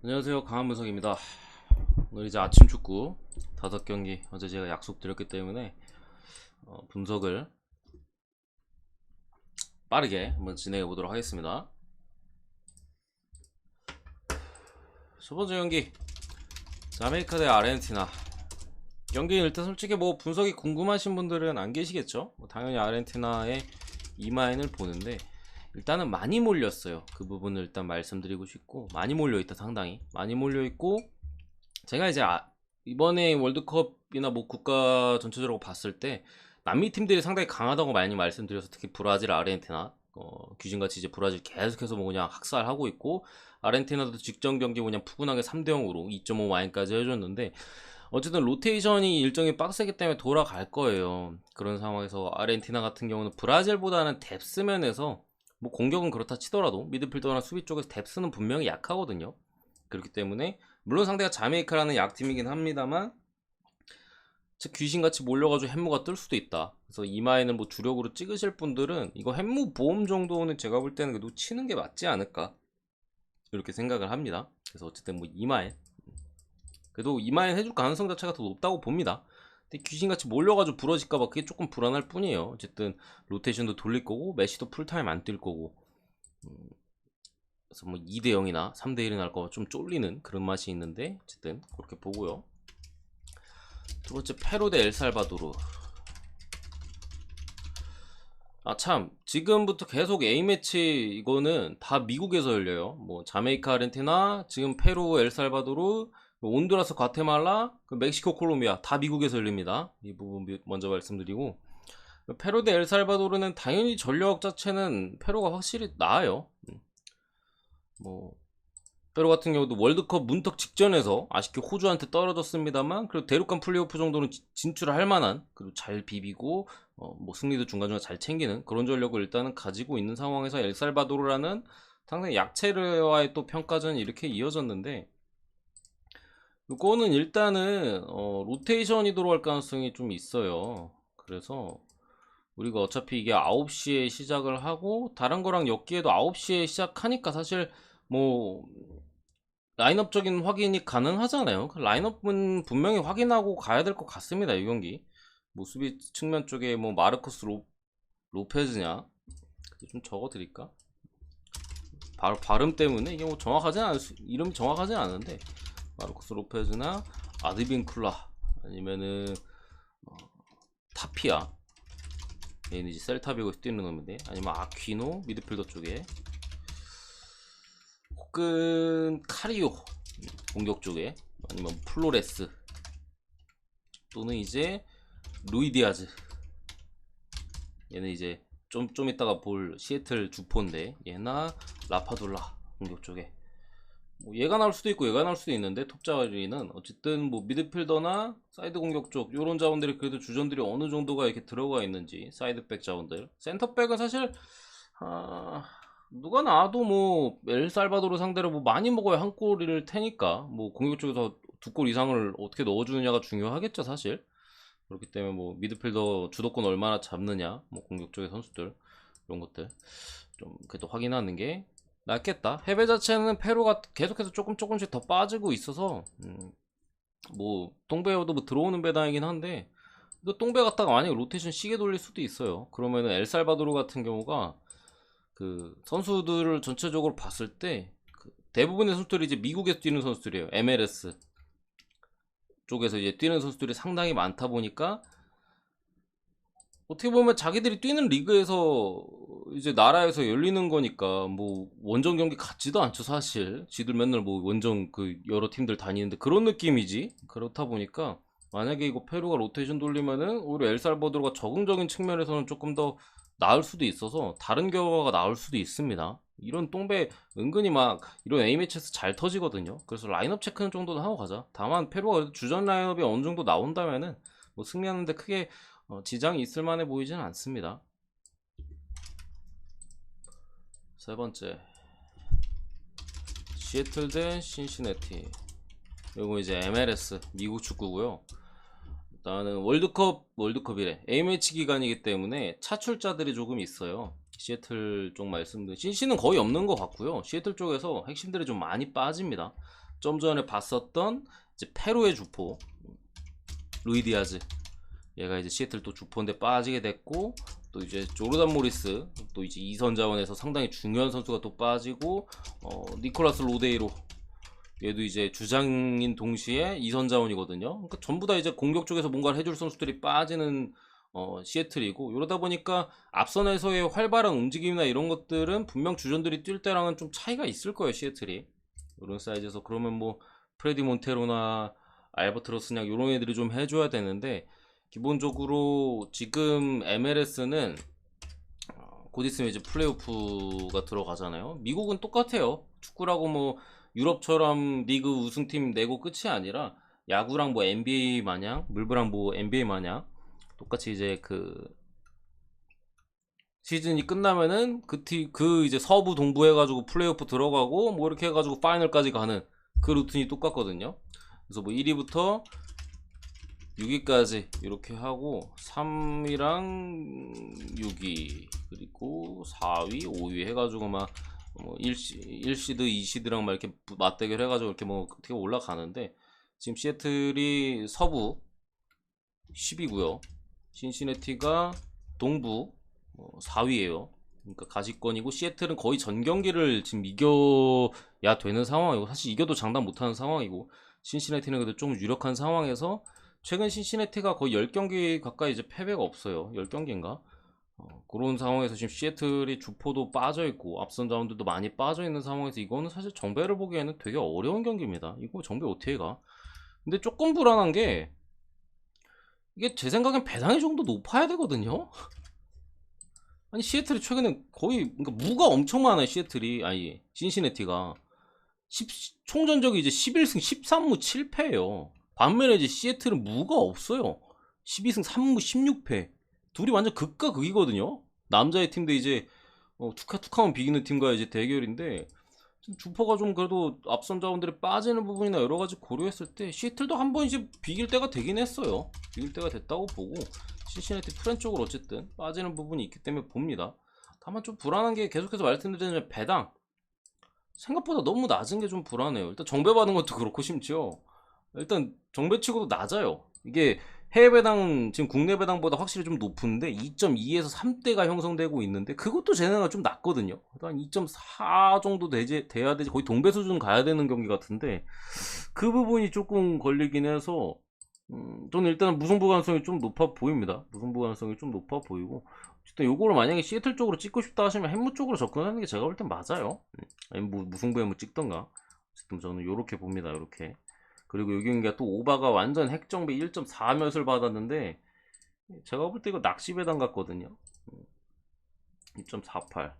안녕하세요, 강한문석입니다. 오늘 이제 아침 축구 5경기 어제 제가 약속드렸기 때문에 분석을 빠르게 한번 진행해 보도록 하겠습니다. 첫 번째 경기 자메이카 대 아르헨티나. 경기 일단 솔직히 뭐 분석이 궁금하신 분들은 안 계시겠죠. 당연히 아르헨티나의 이마인을 보는데 일단은 많이 몰렸어요. 그 부분을 일단 말씀드리고 싶고, 많이 몰려있다. 상당히 많이 몰려있고, 제가 이제 이번에 월드컵이나 뭐 국가 전체적으로 봤을 때 남미 팀들이 상당히 강하다고 많이 말씀드려서, 특히 브라질, 아르헨티나 귀신같이 이제 브라질 계속해서 뭐 그냥 학살하고 있고, 아르헨티나도 직전 경기 그냥 푸근하게 3대0으로 2.5 와인까지 해줬는데, 어쨌든 로테이션이 일정이 빡세기 때문에 돌아갈 거예요. 그런 상황에서 아르헨티나 같은 경우는 브라질보다는 뎁스 면에서, 뭐 공격은 그렇다 치더라도 미드필더나 수비 쪽에서 뎁스는 분명히 약하거든요. 그렇기 때문에 물론 상대가 자메이카라는 약팀이긴 합니다만, 귀신같이 몰려가지고 햄무가 뜰 수도 있다. 그래서 이마인을 뭐 주력으로 찍으실 분들은 이거 햄무 보험 정도는 제가 볼 때는 그래도 치는 게 맞지 않을까, 이렇게 생각을 합니다. 그래서 어쨌든 뭐 이마인, 그래도 이마인 해줄 가능성 자체가 더 높다고 봅니다. 근데 귀신같이 몰려가지고 부러질까봐 그게 조금 불안할 뿐이에요. 어쨌든 로테이션도 돌릴 거고 메시도 풀타임 안 뛸 거고, 그래서 뭐 2대0이나 3대1이 날 거 좀 쫄리는 그런 맛이 있는데, 어쨌든 그렇게 보고요. 두 번째 페루 대 엘살바도르. 참, 지금부터 계속 A매치 이거는 다 미국에서 열려요. 뭐 자메이카, 아르헨티나, 지금 페루, 엘살바도르, 온두라스, 과테말라, 멕시코, 콜롬비아 다 미국에서 열립니다. 이 부분 먼저 말씀드리고, 페루 대 엘살바도르는 당연히 전력 자체는 페루가 확실히 나아요. 뭐 페루 같은 경우도 월드컵 문턱 직전에서 아쉽게 호주한테 떨어졌습니다만, 그래도 대륙간 플레이오프 정도는 진출을 할 만한, 그리고 잘 비비고 뭐 승리도 중간중간 잘 챙기는 그런 전력을 일단은 가지고 있는 상황에서 엘살바도르라는 상당히 약체와의 또 평가전이 이렇게 이어졌는데, 이거는 일단은 로테이션이 들어갈 가능성이 좀 있어요. 그래서 우리가 어차피 이게 9시에 시작을 하고 다른 거랑 엮기에도 9시에 시작하니까 사실 뭐 라인업적인 확인이 가능하잖아요. 그 라인업은 분명히 확인하고 가야 될 것 같습니다, 이 경기. 뭐 수비 측면 쪽에 뭐 마르코스 로페즈냐, 좀 적어드릴까? 발음 때문에 이게 뭐 이름이 정확하진 않은데, 마르코스 로페즈나 아드빈쿨라, 아니면은 어, 타피아, 얘는 이제 셀타비고에서 뛰는 놈인데, 아니면 아퀴노 미드필더 쪽에, 혹은 카리오 공격 쪽에, 아니면 플로레스, 또는 이제 루이 디아즈, 얘는 이제 좀 이따가 볼 시애틀 주포인데, 얘나 라파둘라 공격 쪽에, 뭐 얘가 나올 수도 있고 얘가 나올 수도 있는데, 톱 자리는 어쨌든 뭐 미드필더나 사이드 공격 쪽 요런 자원들이, 그래도 주전들이 어느 정도가 이렇게 들어가 있는지, 사이드백 자원들, 센터백은 사실 아, 누가 나와도 뭐 엘살바도르 상대로 뭐 많이 먹어야 한 골일 테니까, 뭐 공격 쪽에서 2골 이상을 어떻게 넣어주느냐가 중요하겠죠 사실. 그렇기 때문에 뭐 미드필더 주도권 얼마나 잡느냐, 뭐 공격 쪽의 선수들, 이런 것들 좀 그래도 확인하는 게 낫겠다. 해외 자체는 페루가 계속해서 조금씩 더 빠지고 있어서, 뭐 동배여도 뭐 들어오는 배당이긴 한데, 이거 동배 갔다가 만약에 로테이션 시계 돌릴 수도 있어요. 그러면은 엘살바도르 같은 경우가 그 선수들을 전체적으로 봤을 때, 그 대부분의 선수들이 이제 미국에서 뛰는 선수들이에요. MLS 쪽에서 이제 뛰는 선수들이 상당히 많다 보니까, 어떻게 보면 자기들이 뛰는 리그에서 이제 나라에서 열리는 거니까 뭐 원정 경기 같지도 않죠 사실. 지들 맨날 뭐 원정 그 여러 팀들 다니는데 그런 느낌이지. 그렇다 보니까 만약에 이거 페루가 로테이션 돌리면은 오히려 엘살바도르가 적응적인 측면에서는 조금 더 나을 수도 있어서 다른 결과가 나올 수도 있습니다. 이런 똥배 은근히 막 이런 A매치에서 잘 터지거든요. 그래서 라인업 체크는 정도는 하고 가자. 다만 페루가 주전 라인업이 어느 정도 나온다면은 뭐 승리하는데 크게 지장이 있을 만해 보이진 않습니다. 세 번째, 시애틀 대 신시내티. 이거 이제 MLS 미국 축구고요. 일단은 월드컵이래. A매치 기간이기 때문에 차출자들이 조금 있어요. 시애틀 쪽 말씀드린, 신시는 거의 없는 것 같고요. 시애틀 쪽에서 핵심들이 좀 많이 빠집니다. 좀 전에 봤었던 이제 페루의 주포 루이 디아즈, 얘가 이제 시애틀 또 주포인데 빠지게 됐고, 또 이제 조르단 모리스 또 이제 2선 자원에서 상당히 중요한 선수가 또 빠지고, 니콜라스 로데이로, 얘도 이제 주장인 동시에 2선 자원이거든요. 그러니까 전부 다 이제 공격 쪽에서 뭔가를 해줄 선수들이 빠지는 시애틀이고, 이러다 보니까 앞선에서의 활발한 움직임이나 이런 것들은 분명 주전들이 뛸 때랑은 좀 차이가 있을 거예요, 시애틀이. 이런 사이즈에서. 그러면 뭐 프레디 몬테로나 알버트로스냐 이런 애들이 좀 해줘야 되는데, 기본적으로 지금 MLS는 곧 있으면 이제 플레이오프가 들어가잖아요. 미국은 똑같아요. 축구라고 뭐 유럽처럼 리그 우승팀 내고 끝이 아니라, 야구랑 뭐 NBA 마냥, 물브랑 뭐 NBA 마냥 똑같이 이제 그 시즌이 끝나면은 그 이제 서부 동부 해가지고 플레이오프 들어가고 뭐 이렇게 해가지고 파이널까지 가는 그 루틴이 똑같거든요. 그래서 뭐 1위부터 6위까지 이렇게 하고, 3위랑 6위 그리고 4위 5위 해가지고 막 뭐 1시드 2시드랑 막 이렇게 맞대결 해가지고 이렇게 뭐 어떻게 올라가는데, 지금 시애틀이 서부 10위고요 신시내티가 동부 4위에요. 그러니까 가시권이고, 시애틀은 거의 전 경기를 지금 이겨야 되는 상황이고, 사실 이겨도 장담 못하는 상황이고, 신시내티는 그래도 좀 유력한 상황에서 최근 신시내티가 거의 10경기 가까이 이제 패배가 없어요. 10경기인가? 그런 상황에서 지금 시애틀이 주포도 빠져있고 앞선 자원들도 많이 빠져있는 상황에서 이거는 사실 정배를 보기에는 되게 어려운 경기입니다. 이거 정배 어떻게 가? 근데 조금 불안한 게, 이게 제 생각엔 배당이 정도 높아야 되거든요. 아니 시애틀이 최근에 거의, 그러니까 무가 엄청 많아요. 시애틀이, 아니 신시내티가 총전적이 이제 11승 13무 7패예요. 반면에 이제 시애틀은 무가 없어요. 12승 3무 16패. 둘이 완전 극과 극이거든요. 남자의 팀도 이제 툭하면 비기는 팀과 이제 대결인데, 주포가 좀 그래도 앞선 자원들이 빠지는 부분이나 여러 가지 고려했을 때 시애틀도 한번 이제 비길 때가 되긴 했어요. 비길 때가 됐다고 보고, 신시내티 프렌 쪽으로 어쨌든 빠지는 부분이 있기 때문에 봅니다. 다만 좀 불안한 게, 계속해서 말씀드리는 배당 생각보다 너무 낮은 게 좀 불안해요. 일단 정배 받는 것도 그렇고, 심지어 일단 정배치고도 낮아요. 이게 해외 배당, 지금 국내 배당보다 확실히 좀 높은데 2.2에서 3대가 형성되고 있는데, 그것도 제 생각은 좀 낮거든요. 한 2.4 정도 돼야 되지, 거의 동배 수준 가야 되는 경기 같은데, 그 부분이 조금 걸리긴 해서 저는 일단은 무승부 가능성이 좀 높아 보입니다. 무승부 가능성이 좀 높아 보이고, 어쨌든 요거를 만약에 시애틀 쪽으로 찍고 싶다 하시면 햄무 쪽으로 접근하는 게 제가 볼 땐 맞아요. 아니 뭐 무승부 햄무 찍던가. 어쨌든 저는 요렇게 봅니다. 요렇게. 그리고 여기 경기가 또 오바가 완전 핵정배 1.4몇을 받았는데, 제가 볼 때 이거 낚시 배당 같거든요. 2.48.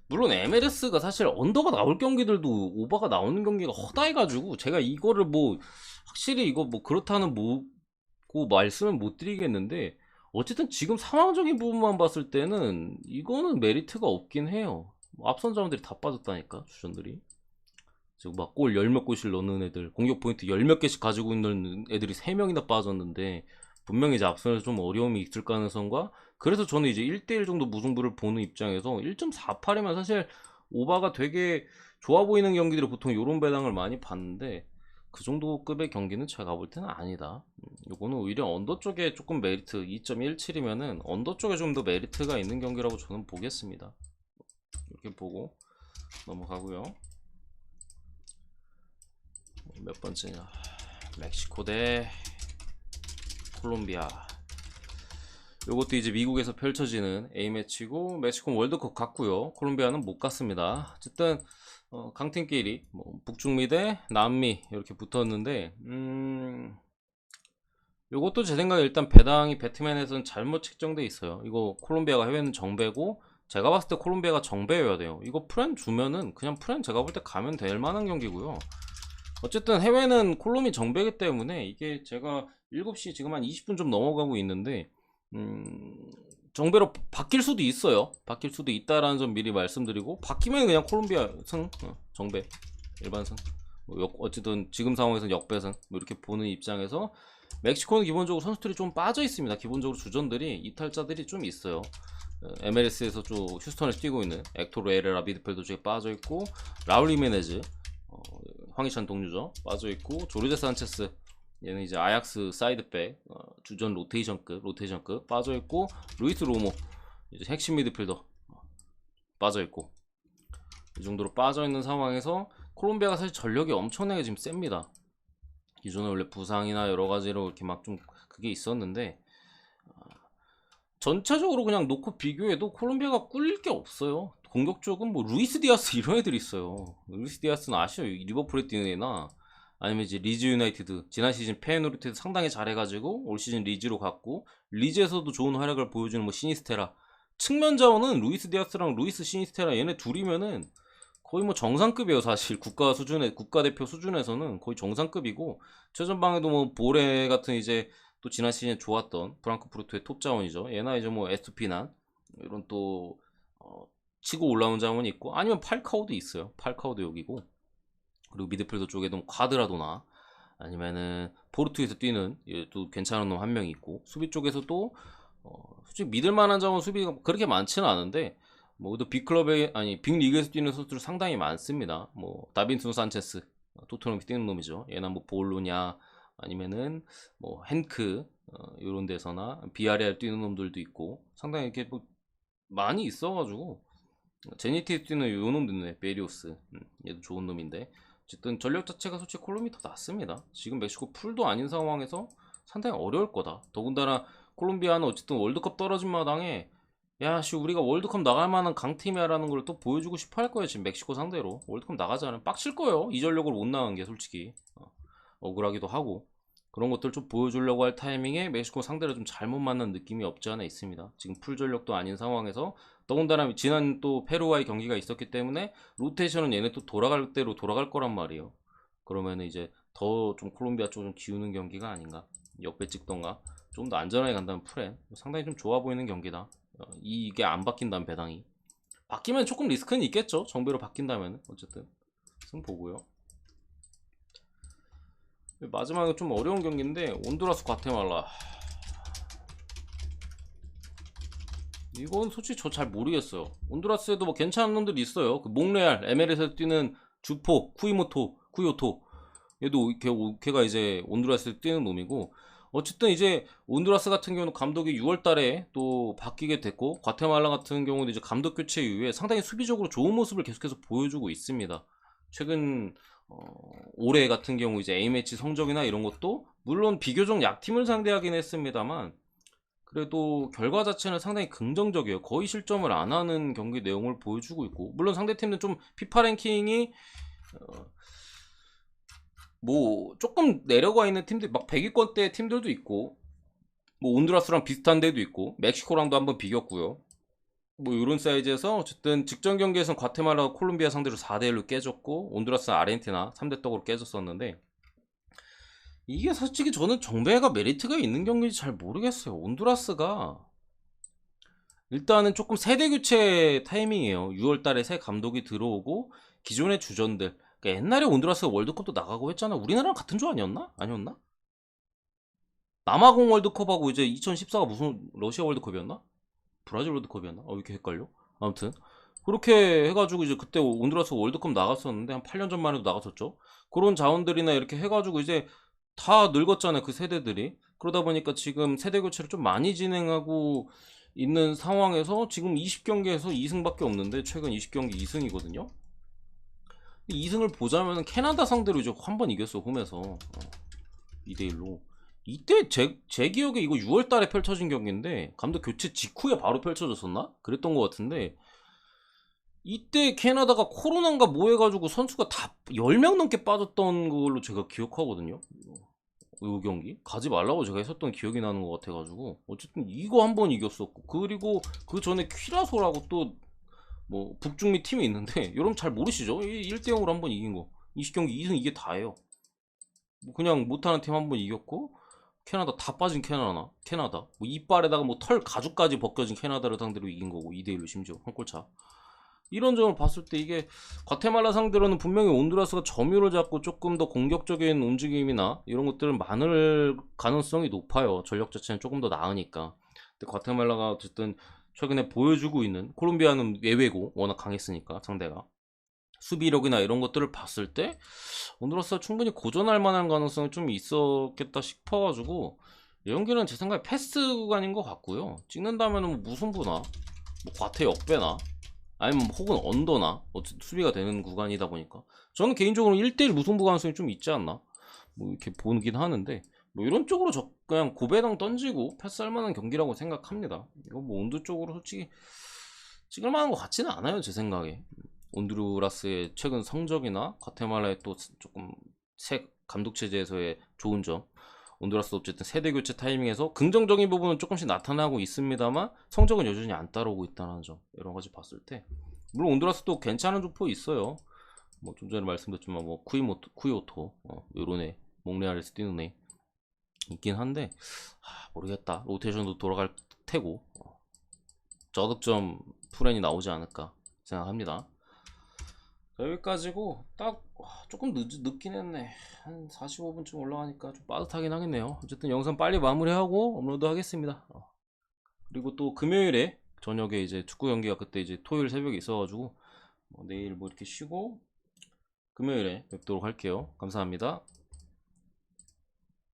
물론 MLS가 사실 언더가 나올 경기들도 오바가 나오는 경기가 허다해가지고, 제가 이거를 뭐 확실히 이거 뭐 그렇다는 뭐고 말씀을 못 드리겠는데, 어쨌든 지금 상황적인 부분만 봤을 때는 이거는 메리트가 없긴 해요. 앞선 자원들이 다 빠졌다니까, 주전들이. 지금 막 골 열 몇 골씩 넣는 애들, 공격 포인트 열 몇 개씩 가지고 있는 애들이 3명이나 빠졌는데, 분명히 이제 앞선에서 좀 어려움이 있을 가능성과, 그래서 저는 이제 1대1 정도 무승부를 보는 입장에서 1.48이면 사실 오바가 되게 좋아 보이는 경기들이 보통 이런 배당을 많이 봤는데, 그 정도 급의 경기는 제가 볼 때는 아니다. 요거는 오히려 언더 쪽에 조금 메리트, 2.17이면은 언더 쪽에 좀 더 메리트가 있는 경기라고 저는 보겠습니다. 이렇게 보고 넘어가고요. 몇 번째냐, 멕시코 대 콜롬비아. 요것도 이제 미국에서 펼쳐지는 A매치고, 멕시코는 월드컵 갔고요 콜롬비아는 못 갔습니다. 어쨌든 강팀끼리 뭐 북중미 대 남미 이렇게 붙었는데, 요것도 제 생각에 일단 배당이 배트맨에서는 잘못 책정돼 있어요. 이거 콜롬비아가 해외는 정배고, 제가 봤을 때 콜롬비아가 정배여야 돼요. 이거 프렌 주면은 그냥 프렌 제가 볼 때 가면 될 만한 경기고요. 어쨌든 해외는 콜롬이 정배기 때문에, 이게 제가 7시 지금 한 20분 좀 넘어가고 있는데, 정배로 바뀔 수도 있어요. 바뀔 수도 있다라는 점 미리 말씀드리고, 바뀌면 그냥 콜롬비아 승, 정배 일반 승, 어쨌든 지금 상황에서 역배승 뭐 이렇게 보는 입장에서, 멕시코는 기본적으로 선수들이 좀 빠져 있습니다. 기본적으로 주전들이 이탈자들이 좀 있어요. MLS에서 좀 휴스턴에서 뛰고 있는 엑토르 에레라 미드필더 쪽에 빠져있고, 라울 히메네즈 황희찬 동료죠, 빠져있고, 조르제 산체스 얘는 이제 아약스 사이드백 주전 로테이션급 빠져있고, 루이스 로모 이제 핵심 미드필더 빠져있고, 이 정도로 빠져있는 상황에서 콜롬비아가 사실 전력이 엄청나게 지금 셉니다. 기존에 원래 부상이나 여러가지로 이렇게 막 좀 그게 있었는데, 전체적으로 그냥 놓고 비교해도 콜롬비아가 꿀릴 게 없어요. 공격 쪽은 뭐 루이스 디아스 이런 애들이 있어요. 루이스 디아스는 아시죠? 리버풀에 뛰는 애나 아니면 이제 리즈 유나이티드 지난 시즌 페이노르트에서 상당히 잘해가지고 올 시즌 리즈로 갔고, 리즈에서도 좋은 활약을 보여주는 뭐 시니스테라. 측면 자원은 루이스 디아스랑 루이스 시니스테라 얘네 둘이면은 거의 뭐 정상급이에요. 사실 국가대표 수준에서는 거의 정상급이고, 최전방에도 뭐 보레 같은 이제 또 지난 시즌에 좋았던 프랑크푸르트의 톱 자원이죠. 얘나 이제 뭐 에스투피난 이런 또 치고 올라온 자원이 있고, 아니면 팔카오도 있어요. 팔카오도 여기고, 그리고 미드필더 쪽에도 뭐 콰드라도나 아니면은 포르투에서 뛰는 또 괜찮은 놈 한 명 있고, 수비 쪽에서도 솔직히 믿을만한 자원 수비가 그렇게 많지는 않은데, 뭐 또 빅클럽에 아니 빅리그에서 뛰는 선수들 상당히 많습니다. 뭐 다빈슨 산체스 토트넘에 뛰는 놈이죠. 얘나 뭐 볼로냐 아니면은 뭐 hen크 이런 데서나 비아레알 뛰는 놈들도 있고, 상당히 이렇게 뭐 많이 있어가지고, 제니티에 뛰는 요 놈도 있네. 베리오스 얘도 좋은 놈인데, 어쨌든 전력 자체가 솔직히 콜롬비아 더 낫습니다. 지금 멕시코 풀도 아닌 상황에서 상당히 어려울 거다. 더군다나 콜롬비아는 어쨌든 월드컵 떨어진 마당에 야씨 우리가 월드컵 나갈 만한 강팀이야 라는 걸 또 보여주고 싶어 할 거예요. 지금 멕시코 상대로 월드컵 나가지 않으면 빡칠 거예요. 이 전력으로 못 나간 게 솔직히 억울하기도 하고, 그런 것들 좀 보여주려고 할 타이밍에 멕시코 상대로 좀 잘못 만난 느낌이 없지 않아 있습니다. 지금 풀 전력도 아닌 상황에서, 더군다나 지난 또 페루와의 경기가 있었기 때문에 로테이션은 얘네 또 돌아갈 대로 돌아갈 거란 말이에요. 그러면 이제 더 좀 콜롬비아 쪽을 좀 기우는 경기가 아닌가, 역배 찍던가 좀 더 안전하게 간다는 프렌 상당히 좀 좋아 보이는 경기다. 이게 안 바뀐다면, 배당이 바뀌면 조금 리스크는 있겠죠. 정배로 바뀐다면. 어쨌든 승 보고요. 마지막에 좀 어려운 경기인데, 온두라스 과테말라. 이건 솔직히 저 잘 모르겠어요. 온두라스에도 뭐 괜찮은 놈들이 있어요. 그 몽레알 ML에서 뛰는 주포 쿠요토 얘도 걔가 이제 온두라스에 뛰는 놈이고, 어쨌든 이제 온두라스 같은 경우는 감독이 6월달에 또 바뀌게 됐고, 과테말라 같은 경우는 이제 감독 교체 이후에 상당히 수비적으로 좋은 모습을 계속해서 보여주고 있습니다. 최근 올해 같은 경우 이제 A매치 성적이나 이런 것도 물론 비교적 약팀을 상대하긴 했습니다만, 그래도 결과 자체는 상당히 긍정적이에요. 거의 실점을 안 하는 경기 내용을 보여주고 있고, 물론 상대팀은 좀 피파 랭킹이 뭐 조금 내려가 있는 팀들, 막 100위권대 팀들도 있고, 뭐 온두라스랑 비슷한 데도 있고, 멕시코랑도 한번 비겼고요. 뭐 이런 사이즈에서 어쨌든 직전 경기에서는 과테말라가 콜롬비아 상대로 4대1로 깨졌고, 온두라스 아르헨티나 3대 떡으로 깨졌었는데, 이게 솔직히 저는 정배가 메리트가 있는 경기인지 잘 모르겠어요. 온두라스가 일단은 조금 세대 교체 타이밍이에요. 6월달에 새 감독이 들어오고, 기존의 주전들, 그러니까 옛날에 온두라스가 월드컵도 나가고 했잖아. 우리나라랑 같은 조 아니었나? 아니었나? 남아공 월드컵하고 이제 2014가 무슨 러시아 월드컵이었나? 브라질 월드컵이었나? 왜 이렇게 헷갈려? 아무튼 그렇게 해가지고 이제 그때 온두라스 월드컵 나갔었는데, 한 8년 전만 해도 나갔었죠. 그런 자원들이나 이렇게 해가지고 이제 다 늙었잖아요, 그 세대들이. 그러다 보니까 지금 세대 교체를 좀 많이 진행하고 있는 상황에서 지금 20경기에서 2승밖에 없는데, 최근 20경기 2승이거든요. 2승을 보자면 캐나다 상대로 이제 한 번 이겼어, 홈에서 2대1로. 이때 제 기억에 이거 6월달에 펼쳐진 경기인데, 감독 교체 직후에 바로 펼쳐졌었나? 그랬던 것 같은데, 이때 캐나다가 코로나인가 뭐 해가지고 선수가 다 10명 넘게 빠졌던 걸로 제가 기억하거든요. 이 경기 가지 말라고 제가 했었던 기억이 나는 것 같아가지고, 어쨌든 이거 한 번 이겼었고, 그리고 그 전에 퀴라소라고 또 뭐 북중미 팀이 있는데, 여러분 잘 모르시죠? 1대0으로 한 번 이긴 거, 20경기 2승 이게 다예요. 뭐 그냥 못하는 팀 한 번 이겼고, 캐나다 다 빠진 캐나다 뭐 이빨에다가 뭐 털 가죽까지 벗겨진 캐나다를 상대로 이긴 거고, 2대1로 심지어 한 골 차. 이런 점을 봤을 때 이게 과테말라 상대로는 분명히 온두라스가 점유를 잡고 조금 더 공격적인 움직임이나 이런 것들은 많을 가능성이 높아요. 전력 자체는 조금 더 나으니까. 근데 과테말라가 어쨌든 최근에 보여주고 있는, 콜롬비아는 예외고 워낙 강했으니까 상대가 수비력이나 이런 것들을 봤을 때 온두라스가 충분히 고전할 만한 가능성이 좀 있었겠다 싶어가지고 이 경기는 제 생각에 패스 구간인 것 같고요. 찍는다면 뭐 무승부나 뭐 과태 역배나 아니면 혹은 언더나 어쨌든 수비가 되는 구간이다 보니까 저는 개인적으로 1대1 무승부 가능성이 좀 있지 않나 뭐 이렇게 보긴 하는데, 뭐 이런 쪽으로 그냥 고배당 던지고 패스할 만한 경기라고 생각합니다. 이거 뭐 온두 쪽으로 솔직히 찍을 만한 것 같지는 않아요, 제 생각에. 온두라스의 최근 성적이나 과테말라의 또 조금 새 감독 체제에서의 좋은 점, 온두라스 어쨌든 세대 교체 타이밍에서 긍정적인 부분은 조금씩 나타나고 있습니다만 성적은 여전히 안 따라오고 있다는 점, 여러 가지 봤을 때 물론 온두라스도 괜찮은 조포 있어요. 뭐 좀 전에 말씀드렸지만 뭐 쿠이오토 요런 애, 몽레알에서 뛰는 애 있긴 한데 모르겠다. 로테이션도 돌아갈 테고 저득점 프렌이 나오지 않을까 생각합니다. 여기까지고 딱 조금 늦긴 했네. 한 45분쯤 올라가니까 좀 빠듯하긴 하겠네요. 어쨌든 영상 빨리 마무리하고 업로드 하겠습니다. 그리고 또 금요일에 저녁에 이제 축구 경기가 그때 이제 토요일 새벽에 있어가지고 내일 뭐 이렇게 쉬고 금요일에 뵙도록 할게요. 감사합니다.